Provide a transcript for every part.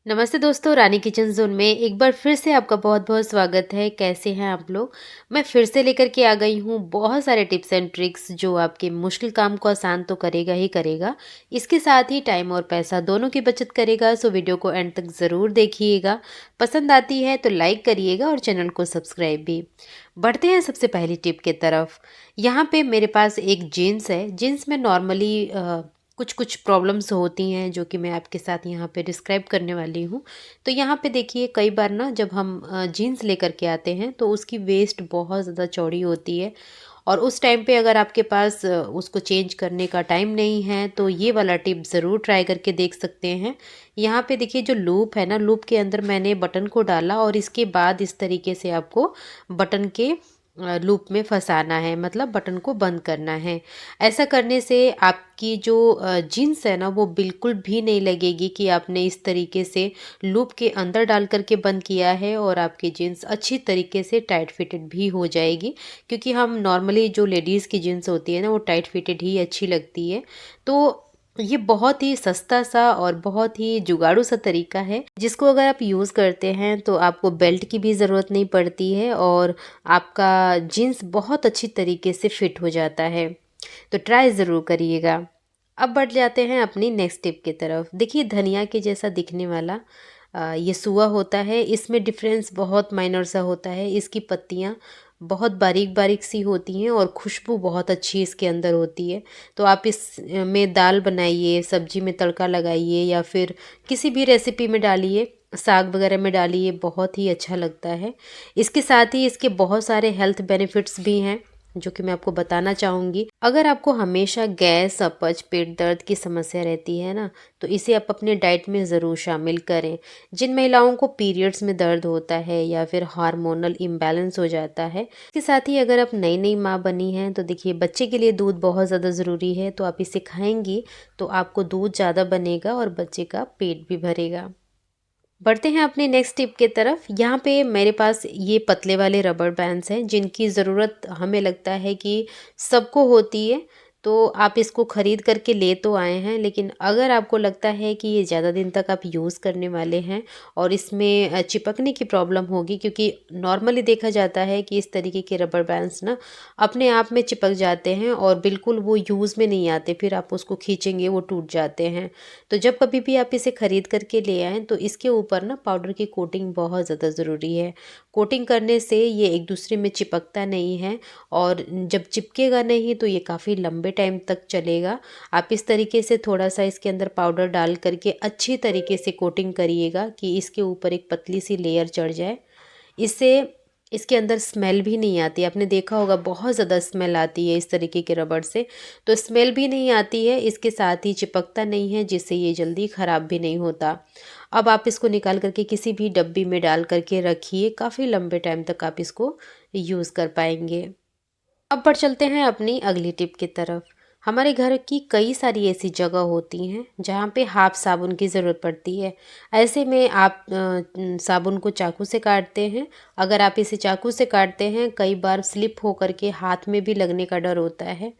नमस्ते दोस्तों, रानी kitchen zone में एक बार फिर से आपका बहुत-बहुत स्वागत है। कैसे हैं आप लोग? मैं फिर से लेकर के आ गई हूँ बहुत सारे टिप्स एंड ट्रिक्स जो आपके मुश्किल काम को आसान तो करेगा ही करेगा, इसके साथ ही टाइम और पैसा दोनों की बचत करेगा। सो वीडियो को एंड तक ज़रूर देखिएगा। पसंद आती है तो लाइक करिएगा और चैनल को सब्सक्राइब भी। बढ़ते हैं सबसे पहली टिप की तरफ। यहाँ पे मेरे पास एक जीन्स है। जीन्स में नॉर्मली कुछ कुछ प्रॉब्लम्स होती हैं जो कि मैं आपके साथ यहाँ पे डिस्क्राइब करने वाली हूँ। तो यहाँ पे देखिए कई बार ना जब हम जीन्स लेकर के आते हैं तो उसकी वेस्ट बहुत ज़्यादा चौड़ी होती है और उस टाइम पे अगर आपके पास उसको चेंज करने का टाइम नहीं है तो ये वाला टिप ज़रूर ट्राई करके देख सकते हैं। यहाँ पे देखिए जो लूप है ना, लूप के अंदर मैंने बटन को डाला और इसके बाद इस तरीके से आपको बटन के लूप में फंसाना है, मतलब बटन को बंद करना है। ऐसा करने से आपकी जो जीन्स है ना वो बिल्कुल भी नहीं लगेगी कि आपने इस तरीके से लूप के अंदर डाल करके बंद किया है और आपकी जीन्स अच्छी तरीके से टाइट फिटेड भी हो जाएगी। क्योंकि हम नॉर्मली जो लेडीज़ की जीन्स होती है ना वो टाइट फिटेड ही अच्छी लगती है। तो ये बहुत ही सस्ता सा और बहुत ही जुगाड़ू सा तरीका है जिसको अगर आप यूज़ करते हैं तो आपको बेल्ट की भी ज़रूरत नहीं पड़ती है और आपका जीन्स बहुत अच्छी तरीके से फिट हो जाता है। तो ट्राई ज़रूर करिएगा। अब बढ़ जाते हैं अपनी नेक्स्ट टिप की तरफ। देखिए धनिया के जैसा दिखने वाला ये सुआ होता है। इसमें डिफरेंस बहुत माइनर सा होता है। इसकी पत्तियाँ बहुत बारीक बारीक सी होती हैं और खुशबू बहुत अच्छी इसके अंदर होती है। तो आप इस में दाल बनाइए, सब्जी में तड़का लगाइए या फिर किसी भी रेसिपी में डालिए, साग वगैरह में डालिए, बहुत ही अच्छा लगता है। इसके साथ ही इसके बहुत सारे हेल्थ बेनिफिट्स भी हैं जो कि मैं आपको बताना चाहूँगी। अगर आपको हमेशा गैस, अपच, पेट दर्द की समस्या रहती है ना, तो इसे आप अपने डाइट में ज़रूर शामिल करें। जिन महिलाओं को पीरियड्स में दर्द होता है या फिर हार्मोनल इम्बैलेंस हो जाता है, इसके साथ ही अगर आप नई-नई माँ बनी हैं तो देखिए बच्चे के लिए दूध बहुत ज़्यादा ज़रूरी है। तो आप इसे खाएँगी तो आपको दूध ज़्यादा बनेगा और बच्चे का पेट भी भरेगा। बढ़ते हैं अपनी नेक्स्ट टिप की तरफ। यहाँ पे मेरे पास ये पतले वाले रबर बैंड्स हैं जिनकी ज़रूरत हमें लगता है कि सबको होती है। तो आप इसको ख़रीद करके ले तो आए हैं, लेकिन अगर आपको लगता है कि ये ज़्यादा दिन तक आप यूज़ करने वाले हैं और इसमें चिपकने की प्रॉब्लम होगी, क्योंकि नॉर्मली देखा जाता है कि इस तरीके के रबर बैंड्स ना अपने आप में चिपक जाते हैं और बिल्कुल वो यूज़ में नहीं आते। फिर आप उसको खींचेंगे वो टूट जाते हैं। तो जब कभी भी आप इसे ख़रीद करके ले आएँ तो इसके ऊपर ना पाउडर की कोटिंग बहुत ज़्यादा ज़रूरी है। कोटिंग करने से ये एक दूसरे में चिपकता नहीं है और जब चिपकेगा नहीं तो ये काफ़ी लंबे टाइम तक चलेगा। आप इस तरीके से थोड़ा-सा इसके अंदर पाउडर डाल करके अच्छी तरीके से कोटिंग करिएगा कि इसके ऊपर एक पतली सी लेयर चढ़ जाए। इससे इसके अंदर स्मेल भी नहीं आती। आपने देखा होगा बहुत ज़्यादा स्मेल आती है इस तरीके के रबड़ से। तो स्मेल भी नहीं आती है, इसके साथ ही चिपकता नहीं है जिससे ये जल्दी ख़राब भी नहीं होता। अब आप इसको निकाल करके किसी भी डब्बी में डाल करके रखिए, काफ़ी लंबे टाइम तक आप इसको यूज़ कर पाएँगे। अब बढ़ चलते हैं अपनी अगली टिप की तरफ। हमारे घर की कई सारी ऐसी जगह होती हैं जहाँ पे हाथ साबुन की ज़रूरत पड़ती है। ऐसे में आप साबुन को चाकू से काटते हैं। अगर आप इसे चाकू से काटते हैं कई बार स्लिप होकर के हाथ में भी लगने का डर होता है।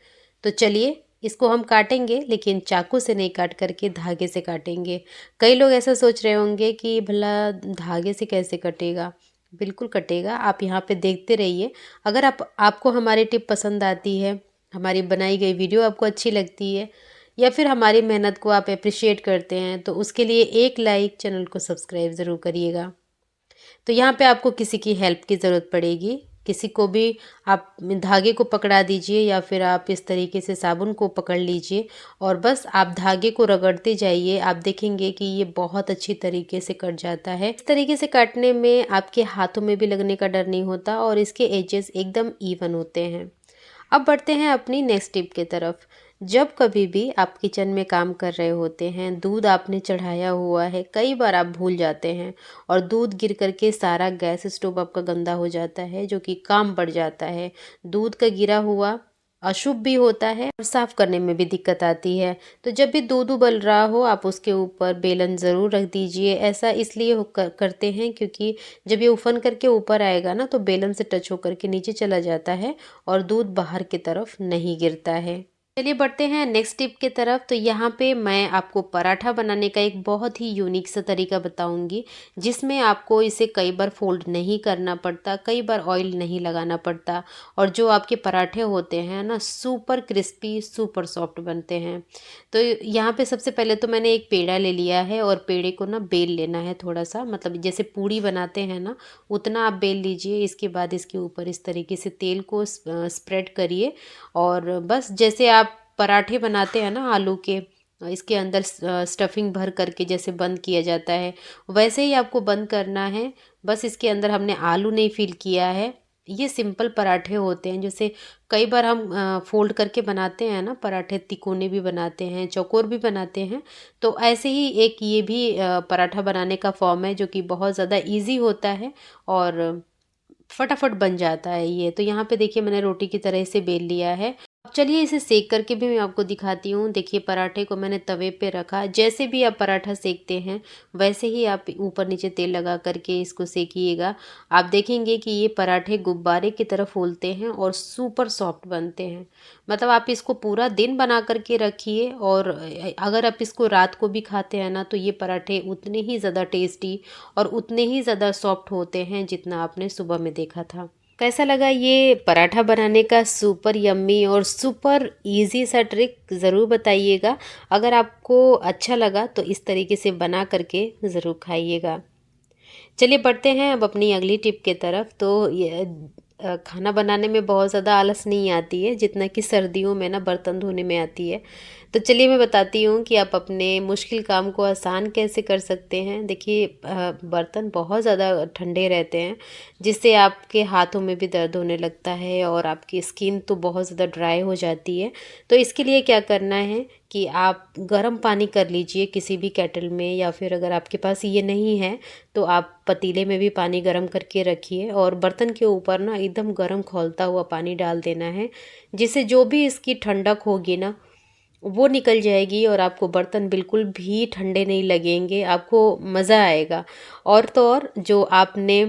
तो चलिए इसको हम काटेंगे, लेकिन चाकू से नहीं काट करके धागे से काटेंगे। कई लोग ऐसा सोच रहे होंगे कि भला धागे से कैसे कटेगा। बिल्कुल कटेगा, आप यहाँ पे देखते रहिए। अगर आपको हमारी टिप पसंद आती है, हमारी बनाई गई वीडियो आपको अच्छी लगती है या फिर हमारी मेहनत को आप एप्रिशिएट करते हैं तो उसके लिए एक लाइक, चैनल को सब्सक्राइब ज़रूर करिएगा। तो यहाँ पे आपको किसी की हेल्प की ज़रूरत पड़ेगी। किसी को भी आप धागे को पकड़ा दीजिए या फिर आप इस तरीके से साबुन को पकड़ लीजिए और बस आप धागे को रगड़ते जाइए। आप देखेंगे कि ये बहुत अच्छी तरीके से कट जाता है। इस तरीके से काटने में आपके हाथों में भी लगने का डर नहीं होता और इसके एजेस एकदम इवन होते हैं। अब बढ़ते हैं अपनी नेक्स्ट टिप की तरफ। जब कभी भी आप किचन में काम कर रहे होते हैं, दूध आपने चढ़ाया हुआ है, कई बार आप भूल जाते हैं और दूध गिर करके सारा गैस स्टोव आपका गंदा हो जाता है, जो कि काम बढ़ जाता है। दूध का गिरा हुआ अशुभ भी होता है और साफ करने में भी दिक्कत आती है। तो जब भी दूध उबल रहा हो आप उसके ऊपर बेलन ज़रूर रख दीजिए। ऐसा इसलिए करते हैं क्योंकि जब ये उफन करके ऊपर आएगा ना तो बेलन से टच होकर के नीचे चला जाता है और दूध बाहर की तरफ नहीं गिरता है। चलिए बढ़ते हैं नेक्स्ट टिप की तरफ। तो यहाँ पे मैं आपको पराठा बनाने का एक बहुत ही यूनिक सा तरीका बताऊंगी, जिसमें आपको इसे कई बार फोल्ड नहीं करना पड़ता, कई बार ऑयल नहीं लगाना पड़ता, और जो आपके पराठे होते हैं ना, सुपर क्रिस्पी सुपर सॉफ्ट बनते हैं। तो यहाँ पे सबसे पहले तो मैंने एक पेड़ा ले लिया है, और पेड़े को ना बेल लेना है थोड़ा सा, मतलब जैसे पूड़ी बनाते हैं ना उतना आप बेल लीजिए। इसके बाद इसके ऊपर इस तरीके से तेल को स्प्रेड करिए, और बस जैसे आप पराठे बनाते हैं ना आलू के, इसके अंदर स्टफिंग भर करके जैसे बंद किया जाता है, वैसे ही आपको बंद करना है। बस इसके अंदर हमने आलू नहीं फिल किया है। ये सिंपल पराठे होते हैं, जैसे कई बार हम फोल्ड करके बनाते हैं ना पराठे, तिकोने भी बनाते हैं, चौकोर भी बनाते हैं। तो ऐसे ही एक ये भी पराठा बनाने का फॉर्म है, जो कि बहुत ज़्यादा इजी होता है और फटाफट बन जाता है ये। तो यहाँ पे देखिए मैंने रोटी की तरह से बेल लिया है। अब चलिए इसे सेक करके भी मैं आपको दिखाती हूँ। देखिए पराठे को मैंने तवे पे रखा, जैसे भी आप पराठा सेकते हैं वैसे ही आप ऊपर नीचे तेल लगा करके इसको सेकिएगा। आप देखेंगे कि ये पराठे गुब्बारे की तरह फूलते हैं और सुपर सॉफ्ट बनते हैं। मतलब आप इसको पूरा दिन बना करके रखिए, और अगर आप इसको रात को भी खाते हैं ना, तो ये पराठे उतने ही ज़्यादा टेस्टी और उतने ही ज़्यादा सॉफ्ट होते हैं जितना आपने सुबह में देखा था। कैसा लगा ये पराठा बनाने का सुपर यम्मी और सुपर इजी सा ट्रिक, ज़रूर बताइएगा। अगर आपको अच्छा लगा तो इस तरीके से बना करके ज़रूर खाइएगा। चलिए बढ़ते हैं अब अपनी अगली टिप के तरफ। तो ये खाना बनाने में बहुत ज़्यादा आलस नहीं आती है जितना कि सर्दियों में ना बर्तन धोने में आती है। तो चलिए मैं बताती हूँ कि आप अपने मुश्किल काम को आसान कैसे कर सकते हैं। देखिए बर्तन बहुत ज़्यादा ठंडे रहते हैं, जिससे आपके हाथों में भी दर्द होने लगता है और आपकी स्किन तो बहुत ज़्यादा ड्राई हो जाती है। तो इसके लिए क्या करना है कि आप गर्म पानी कर लीजिए किसी भी केटल में, या फिर अगर आपके पास ये नहीं है तो आप पतीले में भी पानी गर्म करके रखिए, और बर्तन के ऊपर ना एकदम गर्म खौलता हुआ पानी डाल देना है, जिससे जो भी इसकी ठंडक होगी ना वो निकल जाएगी, और आपको बर्तन बिल्कुल भी ठंडे नहीं लगेंगे, आपको मज़ा आएगा। और तो और जो आपने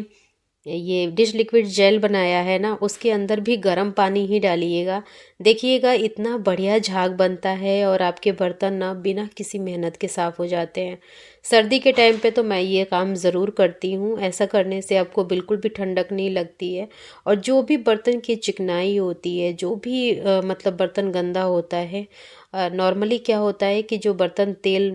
ये डिश लिक्विड जेल बनाया है ना, उसके अंदर भी गर्म पानी ही डालिएगा। देखिएगा इतना बढ़िया झाग बनता है, और आपके बर्तन ना बिना किसी मेहनत के साफ़ हो जाते हैं। सर्दी के टाइम पे तो मैं ये काम ज़रूर करती हूँ। ऐसा करने से आपको बिल्कुल भी ठंडक नहीं लगती है, और जो भी बर्तन की चिकनाई होती है, जो भी मतलब बर्तन गंदा होता है, नॉर्मली क्या होता है कि जो बर्तन तेल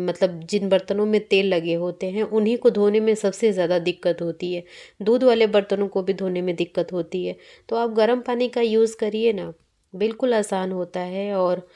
मतलब जिन बर्तनों में तेल लगे होते हैं उन्हीं को धोने में सबसे ज़्यादा दिक्कत होती है। दूध वाले बर्तनों को भी धोने में दिक्कत होती है। तो आप गर्म पानी का यूज़ करिए ना, बिल्कुल आसान होता है, और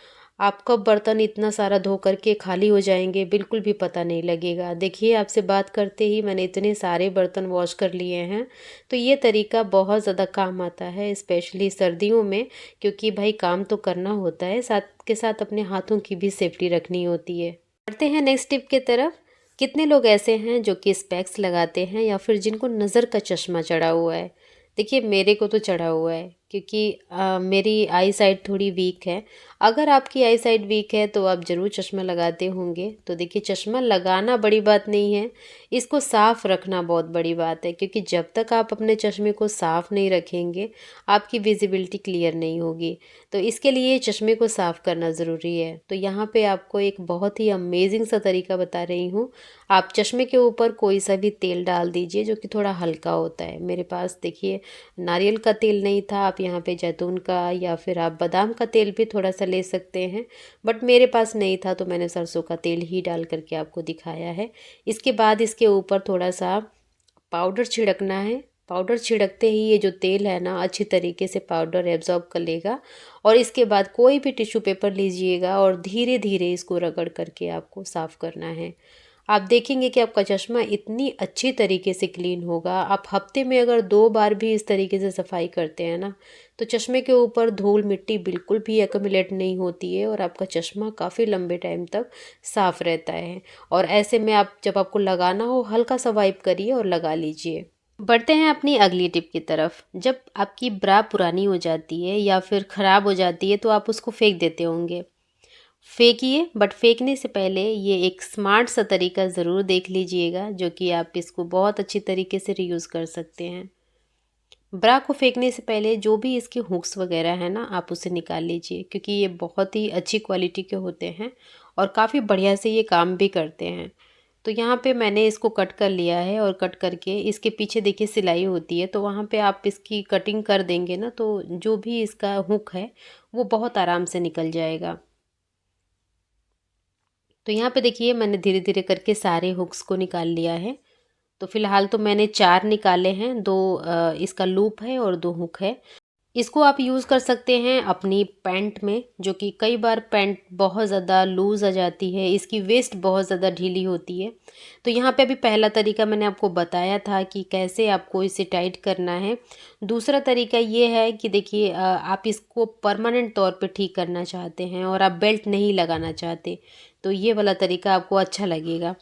आप कब बर्तन इतना सारा धो करके खाली हो जाएंगे बिल्कुल भी पता नहीं लगेगा। देखिए आपसे बात करते ही मैंने इतने सारे बर्तन वॉश कर लिए हैं। तो ये तरीका बहुत ज़्यादा काम आता है, स्पेशली सर्दियों में, क्योंकि भाई काम तो करना होता है, साथ के साथ अपने हाथों की भी सेफ्टी रखनी होती है। बढ़ते हैं नेक्स्ट टिप के तरफ। कितने लोग ऐसे हैं जो कि स्पेक्स लगाते हैं, या फिर जिनको नज़र का चश्मा चढ़ा हुआ है। देखिए मेरे को तो चढ़ा हुआ है, क्योंकि मेरी आई साइड थोड़ी वीक है। अगर आपकी आई साइड वीक है तो आप ज़रूर चश्मा लगाते होंगे। तो देखिए चश्मा लगाना बड़ी बात नहीं है, इसको साफ़ रखना बहुत बड़ी बात है, क्योंकि जब तक आप अपने चश्मे को साफ़ नहीं रखेंगे आपकी विजिबिलिटी क्लियर नहीं होगी। तो इसके लिए चश्मे को साफ़ करना ज़रूरी है। तो यहाँ पे आपको एक बहुत ही अमेजिंग सा तरीका बता रही हूँ। आप चश्मे के ऊपर कोई सा भी तेल डाल दीजिए जो कि थोड़ा हल्का होता है। मेरे पास देखिए नारियल का तेल नहीं था, आप यहाँ पे जैतून का या फिर आप बादाम का तेल भी थोड़ा सा ले सकते हैं, बट मेरे पास नहीं था तो मैंने सरसों का तेल ही डाल करके आपको दिखाया है। इसके बाद इसके ऊपर थोड़ा सा पाउडर छिड़कना है। पाउडर छिड़कते ही ये जो तेल है ना अच्छी तरीके से पाउडर एब्जॉर्ब कर लेगा, और इसके बाद कोई भी टिश्यू पेपर लीजिएगा और धीरे धीरे इसको रगड़ करके आपको साफ़ करना है। आप देखेंगे कि आपका चश्मा इतनी अच्छी तरीके से क्लीन होगा। आप हफ्ते में अगर 2 बार भी इस तरीके से सफाई करते हैं ना, तो चश्मे के ऊपर धूल मिट्टी बिल्कुल भी एक्यूमुलेट नहीं होती है, और आपका चश्मा काफ़ी लंबे टाइम तक साफ़ रहता है। और ऐसे में आप जब आपको लगाना हो हल्का सा वाइप करिए और लगा लीजिए। बढ़ते हैं अपनी अगली टिप की तरफ। जब आपकी ब्रा पुरानी हो जाती है या फिर ख़राब हो जाती है तो आप उसको फेंक देते होंगे। फेंकिए, बट फेंकने से पहले ये एक स्मार्ट सा तरीका ज़रूर देख लीजिएगा, जो कि आप इसको बहुत अच्छी तरीके से रीयूज़ कर सकते हैं। ब्रा को फेंकने से पहले जो भी इसके हुक्स वगैरह है ना, आप उसे निकाल लीजिए, क्योंकि ये बहुत ही अच्छी क्वालिटी के होते हैं और काफ़ी बढ़िया से ये काम भी करते हैं। तो यहाँ पे मैंने इसको कट कर लिया है और कट करके इसके पीछे देखिए सिलाई होती है, तो वहाँ पे आप इसकी कटिंग कर देंगे ना, तो जो भी इसका हुक है वो बहुत आराम से निकल जाएगा। तो यहाँ पे देखिए मैंने धीरे धीरे करके सारे हुक्स को निकाल लिया है। तो फिलहाल तो मैंने 4 निकाले हैं, 2 इसका लूप है और 2 हुक है। इसको आप यूज़ कर सकते हैं अपनी पैंट में, जो कि कई बार पैंट बहुत ज़्यादा लूज़ आ जाती है, इसकी वेस्ट बहुत ज़्यादा ढीली होती है। तो यहाँ पे अभी पहला तरीका मैंने आपको बताया था कि कैसे आपको इसे टाइट करना है। दूसरा तरीका ये है कि देखिए आप इसको परमानेंट तौर पे ठीक करना चाहते हैं और आप बेल्ट नहीं लगाना चाहते, तो ये वाला तरीका आपको अच्छा लगेगा।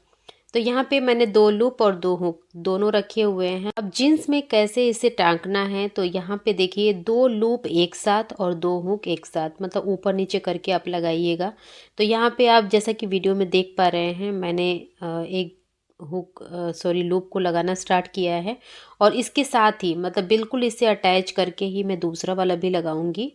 तो यहाँ पे मैंने 2 लूप और 2 हुक दोनों रखे हुए हैं। अब जीन्स में कैसे इसे टाँकना है, तो यहाँ पे देखिए 2 लूप एक साथ और 2 हुक एक साथ, मतलब ऊपर नीचे करके आप लगाइएगा। तो यहाँ पे आप जैसा कि वीडियो में देख पा रहे हैं, मैंने एक लूप को लगाना स्टार्ट किया है और इसके साथ ही मतलब बिल्कुल इससे अटैच करके ही मैं दूसरा वाला भी लगाऊंगी।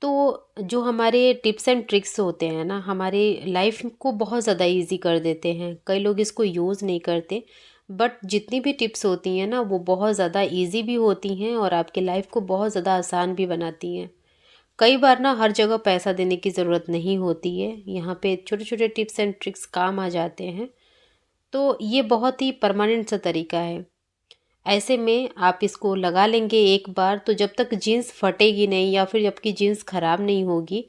तो जो हमारे टिप्स एंड ट्रिक्स होते हैं ना, हमारे लाइफ को बहुत ज़्यादा इजी कर देते हैं। कई लोग इसको यूज़ नहीं करते, बट जितनी भी टिप्स होती हैं ना, वो बहुत ज़्यादा इजी भी होती हैं और आपके लाइफ को बहुत ज़्यादा आसान भी बनाती हैं। कई बार ना हर जगह पैसा देने की ज़रूरत नहीं होती है, यहाँ पे छोटे छोटे टिप्स एंड ट्रिक्स काम आ जाते हैं। तो ये बहुत ही परमानेंट सा तरीका है। ऐसे में आप इसको लगा लेंगे एक बार, तो जब तक जीन्स फटेगी नहीं या फिर जबकि जीन्स ख़राब नहीं होगी,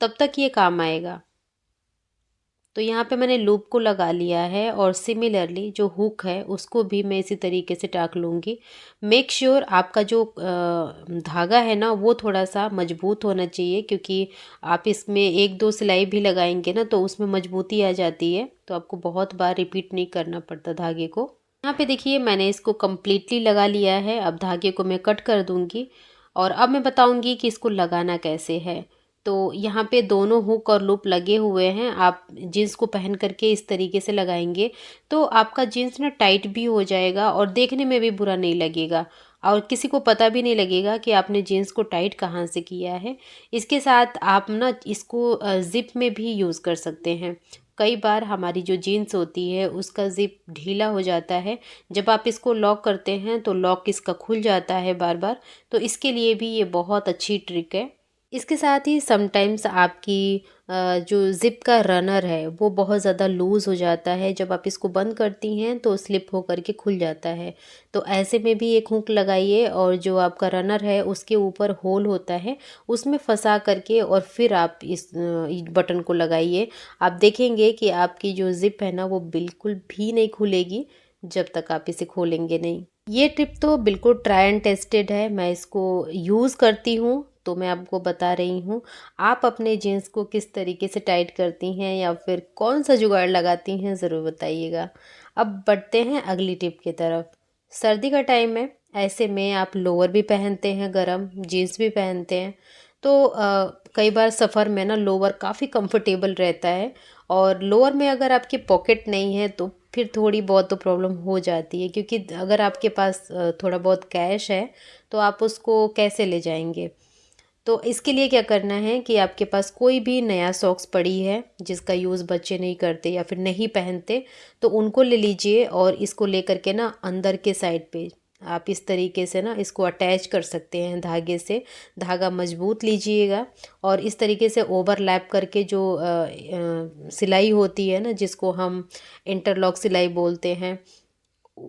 तब तक ये काम आएगा। तो यहाँ पे मैंने लूप को लगा लिया है और सिमिलरली जो हुक है उसको भी मैं इसी तरीके से टाँक लूँगी। मेक श्योर आपका जो धागा है ना, वो थोड़ा सा मजबूत होना चाहिए, क्योंकि आप इसमें 1-2 सिलाई भी लगाएंगे ना, तो उसमें मजबूती आ जाती है, तो आपको बहुत बार रिपीट नहीं करना पड़ता धागे को। यहाँ पे देखिए मैंने इसको कम्प्लीटली लगा लिया है। अब धागे को मैं कट कर दूँगी और अब मैं बताऊँगी कि इसको लगाना कैसे है। तो यहाँ पे दोनों हुक और लूप लगे हुए हैं। आप जीन्स को पहन करके इस तरीके से लगाएंगे तो आपका जीन्स ना टाइट भी हो जाएगा और देखने में भी बुरा नहीं लगेगा और किसी को पता भी नहीं लगेगा कि आपने जीन्स को टाइट कहाँ से किया है। इसके साथ आप ना इसको ज़िप में भी यूज़ कर सकते हैं। कई बार हमारी जो जीन्स होती है उसका ज़िप ढीला हो जाता है, जब आप इसको लॉक करते हैं तो लॉक इसका खुल जाता है बार बार, तो इसके लिए भी ये बहुत अच्छी ट्रिक है। इसके साथ ही समटाइम्स आपकी जो ज़िप का रनर है वो बहुत ज़्यादा लूज़ हो जाता है, जब आप इसको बंद करती हैं तो स्लिप हो करके खुल जाता है। तो ऐसे में भी एक हुक लगाइए और जो आपका रनर है उसके ऊपर होल होता है, उसमें फंसा करके और फिर आप इस बटन को लगाइए। आप देखेंगे कि आपकी जो ज़िप है ना वो बिल्कुल भी नहीं खुलेगी जब तक आप इसे खोलेंगे नहीं। ये टिप तो बिल्कुल ट्राई एंड टेस्टेड है, मैं इसको यूज़ करती हूँ तो मैं आपको बता रही हूँ। आप अपने जीन्स को किस तरीके से टाइट करती हैं या फिर कौन सा जुगाड़ लगाती हैं, ज़रूर बताइएगा। अब बढ़ते हैं अगली टिप की तरफ। सर्दी का टाइम है, ऐसे में आप लोअर भी पहनते हैं गरम, जीन्स भी पहनते हैं, तो कई बार सफ़र में ना लोअर काफ़ी कंफर्टेबल रहता है और लोअर में अगर आपके पॉकेट नहीं है तो फिर थोड़ी बहुत तो प्रॉब्लम हो जाती है, क्योंकि अगर आपके पास थोड़ा बहुत कैश है तो आप उसको कैसे ले जाएंगे। तो इसके लिए क्या करना है कि आपके पास कोई भी नया सॉक्स पड़ी है जिसका यूज़ बच्चे नहीं करते या फिर नहीं पहनते, तो उनको ले लीजिए और इसको लेकर के ना अंदर के साइड पे आप इस तरीके से ना इसको अटैच कर सकते हैं धागे से। धागा मजबूत लीजिएगा और इस तरीके से ओवरलैप करके जो सिलाई होती है ना, जिसको हम इंटरलॉक सिलाई बोलते हैं,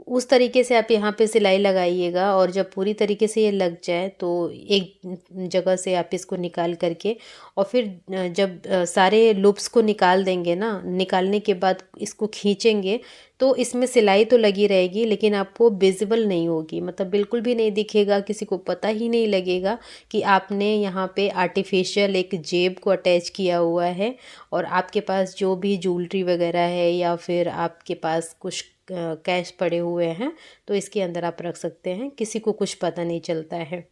उस तरीके से आप यहाँ पे सिलाई लगाइएगा और जब पूरी तरीके से ये लग जाए तो एक जगह से आप इसको निकाल करके और फिर जब सारे लूप्स को निकाल देंगे ना, निकालने के बाद इसको खींचेंगे तो इसमें सिलाई तो लगी रहेगी लेकिन आपको विजिबल नहीं होगी, मतलब बिल्कुल भी नहीं दिखेगा, किसी को पता ही नहीं लगेगा कि आपने यहाँ पे आर्टिफिशियल एक जेब को अटैच किया हुआ है और आपके पास जो भी ज्वेलरी वगैरह है या फिर आपके पास कुछ कैश पड़े हुए हैं तो इसके अंदर आप रख सकते हैं, किसी को कुछ पता नहीं चलता है।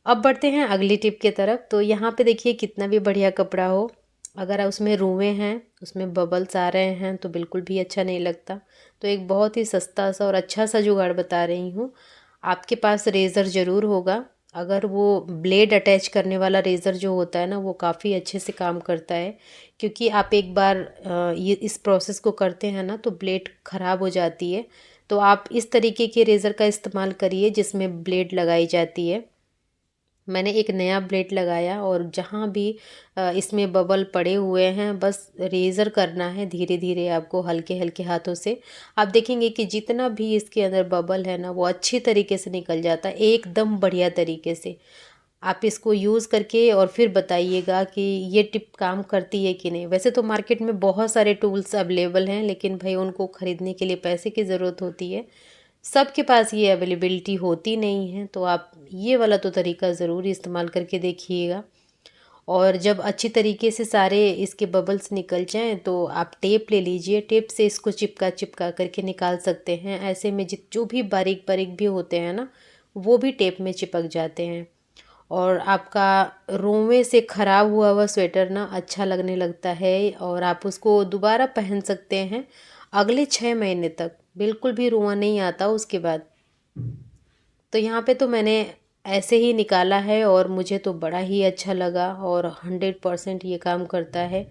अब बढ़ते हैं अगली टिप की तरफ। तो यहाँ पे देखिए कितना भी बढ़िया कपड़ा हो, अगर उसमें रुएँ हैं, उसमें बबल्स आ रहे हैं तो बिल्कुल भी अच्छा नहीं लगता। तो एक बहुत ही सस्ता सा और अच्छा सा जुगाड़ बता रही हूँ। आपके पास रेज़र ज़रूर होगा। अगर वो ब्लेड अटैच करने वाला रेज़र जो होता है ना, वो काफ़ी अच्छे से काम करता है। क्योंकि आप एक बार ये इस प्रोसेस को करते हैं ना तो ब्लेड ख़राब हो जाती है। तो आप इस तरीके के रेज़र का इस्तेमाल करिए जिसमें ब्लेड लगाई जाती है। मैंने एक नया ब्लेड लगाया और जहाँ भी इसमें बबल पड़े हुए हैं बस रेज़र करना है धीरे धीरे आपको हल्के हल्के हाथों से। आप देखेंगे कि जितना भी इसके अंदर बबल है ना वो अच्छी तरीके से निकल जाता है, एकदम बढ़िया तरीके से। आप इसको यूज़ करके और फिर बताइएगा कि ये टिप काम करती है कि नहीं। वैसे तो मार्केट में बहुत सारे टूल्स अवेलेबल हैं, लेकिन भाई उनको ख़रीदने के लिए पैसे की ज़रूरत होती है। सबके पास ये अवेलेबिलिटी होती नहीं है, तो आप ये वाला तो तरीका ज़रूर इस्तेमाल करके देखिएगा। और जब अच्छी तरीके से सारे इसके बबल्स निकल जाएँ तो आप टेप ले लीजिए, टेप से इसको चिपका चिपका करके निकाल सकते हैं। ऐसे में जो भी बारीक बारीक भी होते हैं ना, वो भी टेप में चिपक जाते हैं। और आपका रोंवे से ख़राब हुआ हुआ स्वेटर ना अच्छा लगने लगता है और आप उसको दोबारा पहन सकते हैं अगले 6 महीने तक। बिल्कुल भी रुआँ नहीं आता उसके बाद। तो यहाँ पे तो मैंने ऐसे ही निकाला है और मुझे तो बड़ा ही अच्छा लगा और 100% ये काम करता है।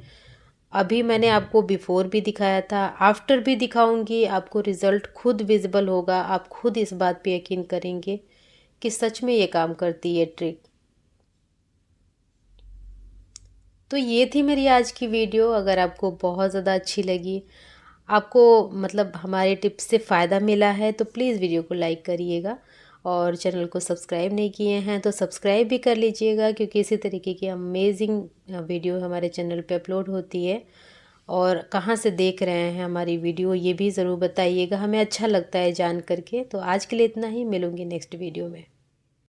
अभी मैंने आपको बिफ़ोर भी दिखाया था, आफ्टर भी दिखाऊंगी, आपको रिज़ल्ट खुद विजिबल होगा। आप खुद इस बात पे यकीन करेंगे कि सच में ये काम करती है ट्रिक। तो ये थी मेरी आज की वीडियो। अगर आपको बहुत ज़्यादा अच्छी लगी, आपको मतलब हमारे टिप्स से फ़ायदा मिला है तो प्लीज़ वीडियो को लाइक करिएगा। और चैनल को सब्सक्राइब नहीं किए हैं तो सब्सक्राइब भी कर लीजिएगा, क्योंकि इसी तरीके की अमेजिंग वीडियो हमारे चैनल पे अपलोड होती है। और कहाँ से देख रहे हैं हमारी वीडियो ये भी ज़रूर बताइएगा, हमें अच्छा लगता है जान करके। तो आज के लिए इतना ही, मिलूँगी नेक्स्ट वीडियो में।